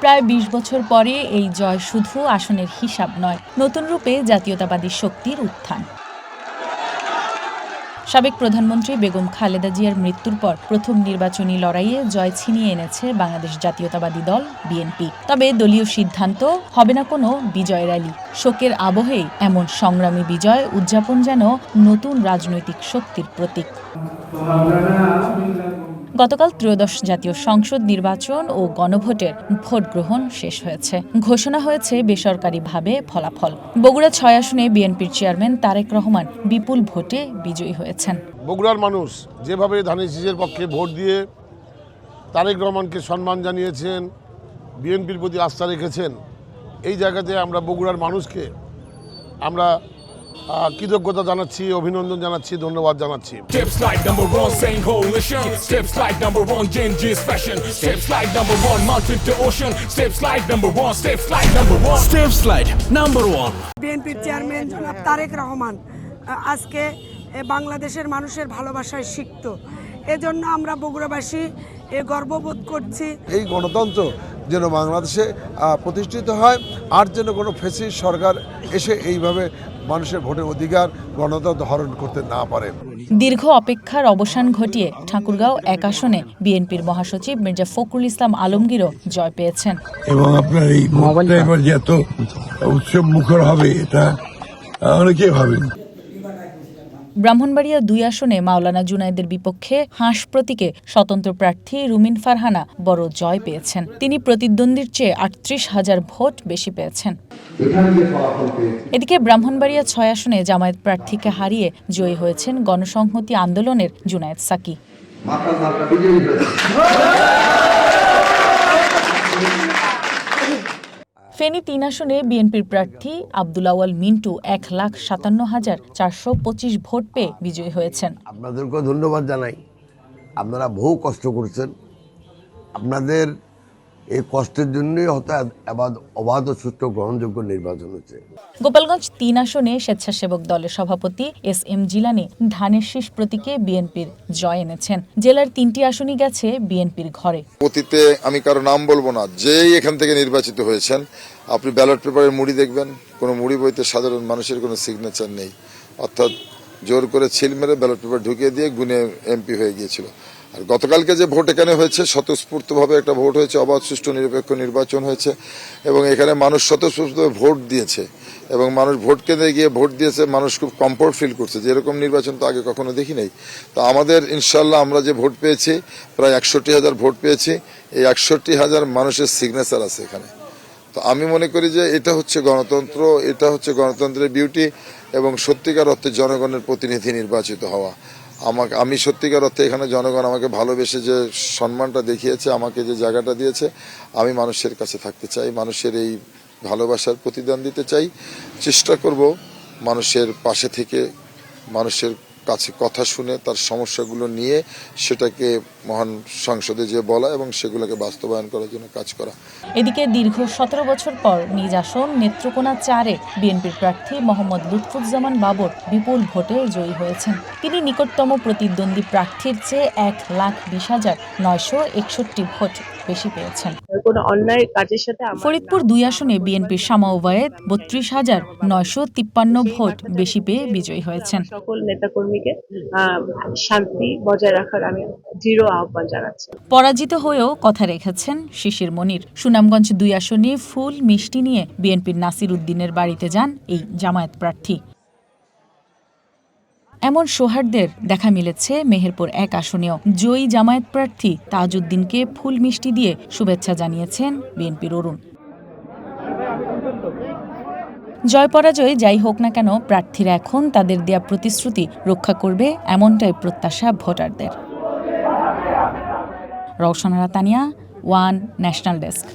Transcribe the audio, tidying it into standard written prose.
প্রায় ২০ বছর পরে এই জয় শুধু আসনের হিসাব নয়, নতুন রূপে জাতীয়তাবাদী শক্তির উত্থান। সাবেক প্রধানমন্ত্রী বেগম খালেদা জিয়ার মৃত্যুর পর প্রথম নির্বাচনী লড়াইয়ে জয় ছিনিয়ে এনেছে বাংলাদেশ জাতীয়তাবাদী দল বিএনপি। তবে দলীয় সিদ্ধান্ত হবে না কোনো বিজয় র্যালি। শোকের আবহেই এমন সংগ্রামী বিজয় উদযাপন যেন নতুন রাজনৈতিক শক্তির প্রতীক। গতকাল ত্রয়োদশ জাতীয় সংসদ নির্বাচন ও গণভোটের ভোট গ্রহণ শেষ হয়েছে। ঘোষণা হয়েছে বেসরকারিভাবে ফলাফল। বগুড়া ৬ আসনে বিএনপির চেয়ারম্যান তারেক রহমান বিপুল ভোটে বিজয়ী হয়েছেন। বগুড়ার মানুষ যেভাবে ধানের শীষের পক্ষে ভোট দিয়ে তারেক রহমানকে সম্মান জানিয়েছেন, বিএনপির প্রতি আস্থা রেখেছেন, এই জায়গাতে আমরা বগুড়ার মানুষকে আমরা কৃতজ্ঞতা জানাচ্ছি, অভিনন্দন জানাচ্ছি, ধন্যবাদ জানাচ্ছি। বিএনপির চেয়ারম্যান জনাব তারেক রহমান আজকে বাংলাদেশের মানুষের ভালোবাসায় সিক্ত, এজন্য আমরা বগুড়াবাসী গর্ববোধ করছি। এই গণতন্ত্র যেন বাংলাদেশে প্রতিষ্ঠিত হয়, আর যেন কোনো ফ্যাসিস্ট সরকার এসে এইভাবে মানুষের ভোটের অধিকার গণতন্ত্র হরণ করতে না পারে। দীর্ঘ অপেক্ষার অবসান ঘটিয়ে ঠাকুরগাঁও ১ আসনে বিএনপির মহাসচিব মির্জা ফখরুল ইসলাম আলমগীরও জয় পেয়েছেন। এবং আপনার এই মোবাইলটা এবার যে এত উৎসব মুখর হবে এটা অনেকে ভাবেন। ব্রাহ্মণবাড়িয়া ২ আসনে মাওলানা জুনায়েদের বিপক্ষে হাঁস প্রতীকে স্বতন্ত্র প্রার্থী রুমিন ফারহানা বড় জয় পেয়েছেন। তিনি প্রতিদ্বন্দ্বীর চেয়ে ৩৮,০০০ ভোট বেশি পেয়েছেন। এদিকে ব্রাহ্মণবাড়িয়া ৬ আসনে জামায়াত প্রার্থীকে হারিয়ে জয়ী হয়েছেন গণসংহতি আন্দোলনের জুনায়েদ সাকি। ফেনী ৩ আসনে বিএনপির প্রার্থী আব্দুল আওয়াল মিন্টু ১,৫৭,৪২৫ ভোট পেয়ে বিজয়ী হয়েছেন। আপনাদেরকে ধন্যবাদ জানাই, আপনারা বহু কষ্ট করছেন, আপনাদের এই কষ্টের জন্যই হয়তো অবাধ ও সুষ্ঠু গ্রহণযোগ্য নির্বাচন হচ্ছে। গোপালগঞ্জ ৩ আসনে স্বেচ্ছাসেবক দলের সভাপতি এস.এম. জিলানী ধানের শীষ প্রতীকে বিএনপির জয় এনেছেন। জেলার ৩টি আসনই গেছে বিএনপির ঘরে। অতীতে আমি কারো নাম বলবো না, যেই এখান থেকে নির্বাচিত হয়েছেন, আপনি ব্যালট পেপারের মুড়ি দেখবেন, কোনো মুড়ি বইতে সাধারণ মানুষের কোনো সিগনেচার নেই, অর্থাৎ জোর করে ছিল মেরে ব্যালট পেপার ঢুকিয়ে দিয়ে গুনে এমপি হয়ে গিয়েছিল। আর গতকালকে যে ভোট এখানে হয়েছে, স্বতঃস্ফূর্তভাবে একটা ভোট হয়েছে, অবাধ সুষ্ঠু নিরপেক্ষ নির্বাচন হয়েছে এবং এখানে মানুষ স্বতঃস্ফূর্তভাবে ভোট দিয়েছে এবং মানুষ ভোট কেন্দ্রে গিয়ে ভোট দিয়েছে, মানুষ খুব কমফোর্ট ফিল করছে যে এরকম নির্বাচন তো আগে কখনো দেখি নাই। তো আমাদের ইনশাল্লাহ আমরা যে ভোট পেয়েছি প্রায় ৬১,০০০ ভোট পেয়েছি, এই ৬১,০০০ মানুষের সিগনেচার আছে এখানে। তো আমি মনে করি যে এটা হচ্ছে গণতন্ত্র, এটা হচ্ছে গণতন্ত্রের বিউটি এবং সত্যিকার অর্থে জনগণের প্রতিনিধি নির্বাচিত হওয়া। আমি সত্যিকার অর্থে এখানে জনগণ আমাকে ভালোবেসে যে সম্মানটা দেখিয়েছে, আমাকে যে জায়গাটা দিয়েছে, আমি মানুষের কাছে থাকতে চাই, মানুষের এই ভালোবাসার প্রতিদান দিতে চাই, চেষ্টা করব মানুষের পাশে থেকে মানুষের কাছে কথা শুনে তার সমস্যাগুলো নিয়ে সেটাকে মহান সংসদে যে বলা এবং সেগুলোকে বাস্তবায়ন করার জন্য কাজ করা। এদিকে দীর্ঘ ১৭ বছর পর নিজ আসন নেত্রকোনা ৪-এ বিএনপির প্রার্থী মোহাম্মদ লুৎফুজ্জামান বাবর বিপুল ভোটে জয়ী হয়েছেন। তিনি নিকটতম প্রতিদ্বন্দ্বী প্রার্থীর চেয়ে ১,২০,৯৬১ ভোট বেশি পেয়েছেন। ফরিদপুর ২ আসনে বিএনপির শামা ওবায়েদ ৩২,৯৫৩ ভোট বেশি পেয়ে বিজয়ী হয়েছেন। সকল নেতাকর্মীকে শান্তি বজায় রাখার আমি দৃঢ় আহ্বান জানাচ্ছি। পরাজিত হয়েও কথা রেখেছেন শিশির মনির। সুনামগঞ্জ ২ আসনে ফুল মিষ্টি নিয়ে বিএনপির নাসির উদ্দিনের বাড়িতে যান এই জামায়াত প্রার্থী। এমন সৌহার্দ্যের দেখা মিলেছে মেহেরপুর ১ আসনেও। জয়ী জামায়াত প্রার্থী তাজউদ্দিনকে ফুল মিষ্টি দিয়ে শুভেচ্ছা জানিয়েছেন বিএনপির অরুণ। জয় পরাজয় যাই হোক না কেন, প্রার্থীরা এখন তাদের দেয়া প্রতিশ্রুতি রক্ষা করবে এমনটাই প্রত্যাশা ভোটারদের। রওশন আরা তানিয়া, ওয়ান ন্যাশনাল ডেস্ক।